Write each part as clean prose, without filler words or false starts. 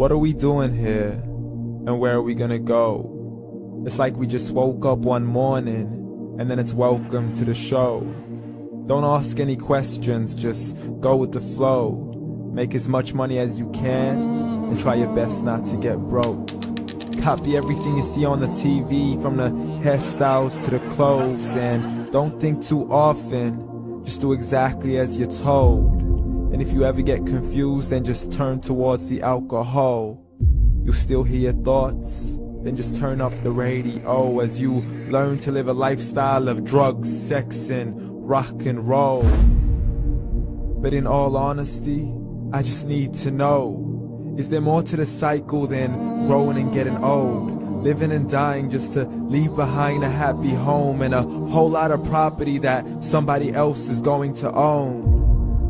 What are we doing here? And where are we gonna go? It's like we just woke up one morning, and then it's welcome to the show. Don't ask any questions, just go with the flow. Make as much money as you can, and try your best not to get broke. Copy everything you see on the TV, from the hairstyles to the clothes, and don't think too often, just do exactly as you're told. And if you ever get confused, then just turn towards the alcohol. You'll still hear your thoughts, then just turn up the radio as you learn to live a lifestyle of drugs, sex, and rock and roll. But in all honesty, I just need to know, is there more to the cycle than growing and getting old? Living and dying just to leave behind a happy home and a whole lot of property that somebody else is going to own.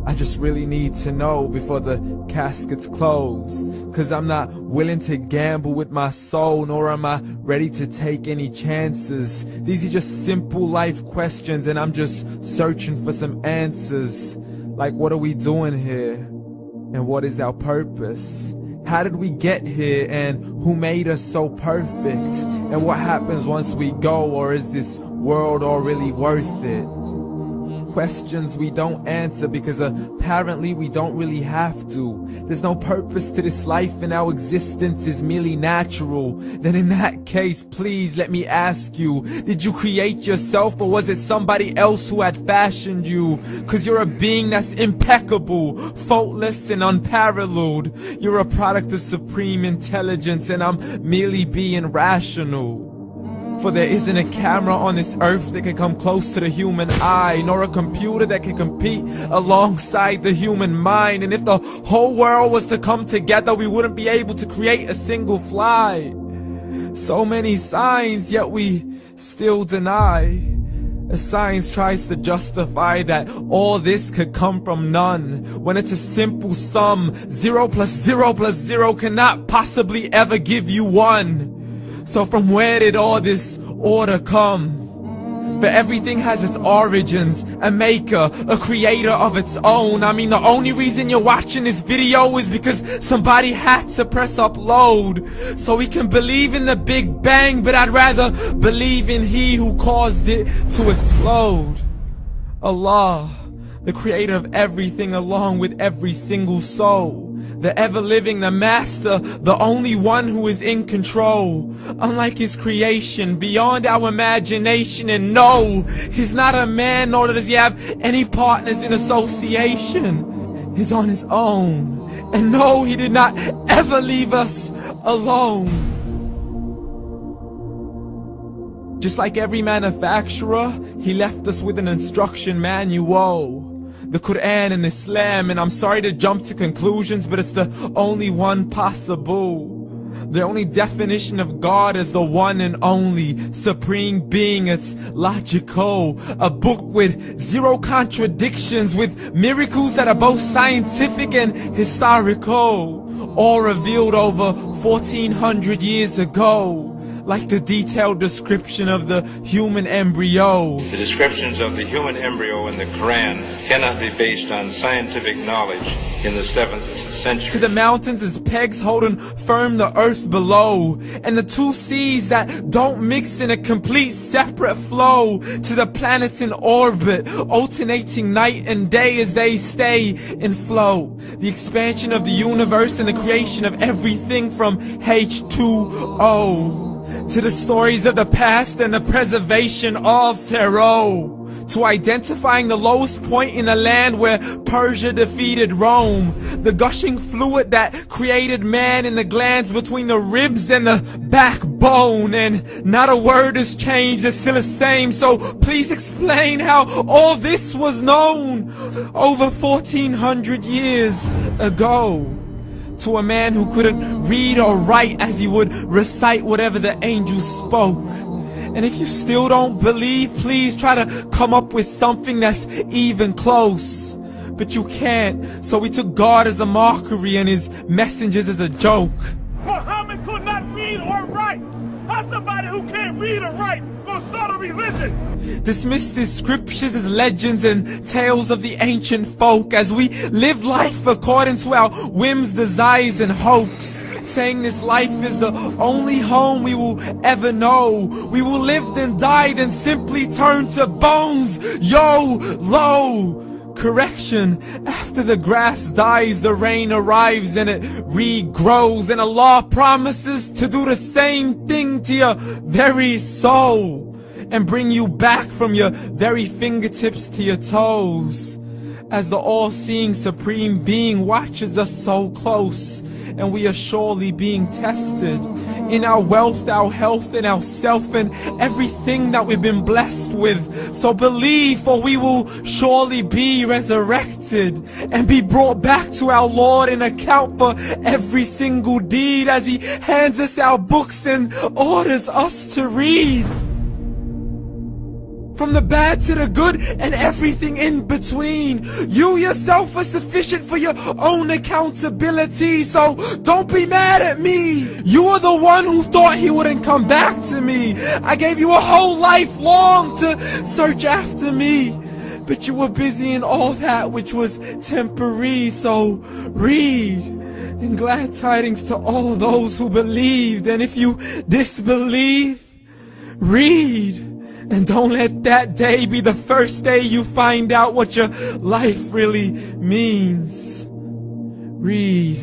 I just really need to know before the casket's closed, 'cause I'm not willing to gamble with my soul, nor am I ready to take any chances. These are just simple life questions, and I'm just searching for some answers. Like, what are we doing here? And what is our purpose? How did we get here, and who made us so perfect? And what happens once we go, or is this world all really worth it? Questions we don't answer because apparently we don't really have to. There's no purpose to this life and our existence is merely natural. Then in that case, please let me ask you, did you create yourself, or was it somebody else who had fashioned you? 'Cause you're a being that's impeccable, faultless and unparalleled. You're a product of supreme intelligence, and I'm merely being rational. For there isn't a camera on this earth that can come close to the human eye, nor a computer that can compete alongside the human mind. And if the whole world was to come together, we wouldn't be able to create a single fly. So many signs, yet we still deny. As science tries to justify that all this could come from none, when it's a simple sum. 0 plus 0 plus 0 cannot possibly ever give you 1. So from where did all this order come? For everything has its origins, a maker, a creator of its own. I mean, the only reason you're watching this video is because somebody had to press upload. So we can believe in the Big Bang, but I'd rather believe in He who caused it to explode. Allah, the creator of everything, along with every single soul. The ever-living, the master, the only one who is in control. Unlike his creation, beyond our imagination. And no, he's not a man, nor does he have any partners in association. He's on his own. And no, he did not ever leave us alone. Just like every manufacturer, he left us with an instruction manual. The Quran and Islam, and I'm sorry to jump to conclusions, but it's the only one possible. The only definition of God is the one and only supreme being. It's logical, a book with 0 contradictions, with miracles that are both scientific and historical, all revealed over 1400 years ago. Like the detailed description of the human embryo. The descriptions of the human embryo in the Quran cannot be based on scientific knowledge in the 7th century. To the mountains as pegs holding firm the earth below, and the 2 seas that don't mix in a complete separate flow. To the planets in orbit, alternating night and day as they stay in flow. The expansion of the universe and the creation of everything from H2O. To the stories of the past and the preservation of Pharaoh. To identifying the lowest point in the land where Persia defeated Rome. The gushing fluid that created man in the glands between the ribs and the backbone. And not a word has changed, it's still the same. So please explain how all this was known over 1400 years ago. To a man who couldn't read or write, as he would recite whatever the angels spoke. And if you still don't believe, please try to come up with something that's even close. But you can't, so we took God as a mockery and his messengers as a joke. Muhammad could not read or write. How somebody who can't read or write gonna start a religion? Dismissed his scriptures as legends and tales of the ancient folk, as we live life according to our whims, desires, and hopes. saying this life is the only home we will ever know. We will live then die, then simply turn to bones. YOLO! Correction, after the grass dies, the rain arrives and it regrows, and Allah promises to do the same thing to your very soul and bring you back from your very fingertips to your toes, as the all-seeing supreme being watches us so close, and we are surely being tested in our wealth, our health, and our self, and everything that we've been blessed with. So believe, for we will surely be resurrected and be brought back to our Lord and account for every single deed, as He hands us our books and orders us to read. From the bad to the good and everything in between. You yourself are sufficient for your own accountability, so don't be mad at me. You are the one who thought He wouldn't come back to me. I gave you a whole life long to search after me, but you were busy in all that which was temporary. So read, and glad tidings to all those who believed. And if you disbelieve, read. And don't let that day be the first day you find out what your life really means. Read.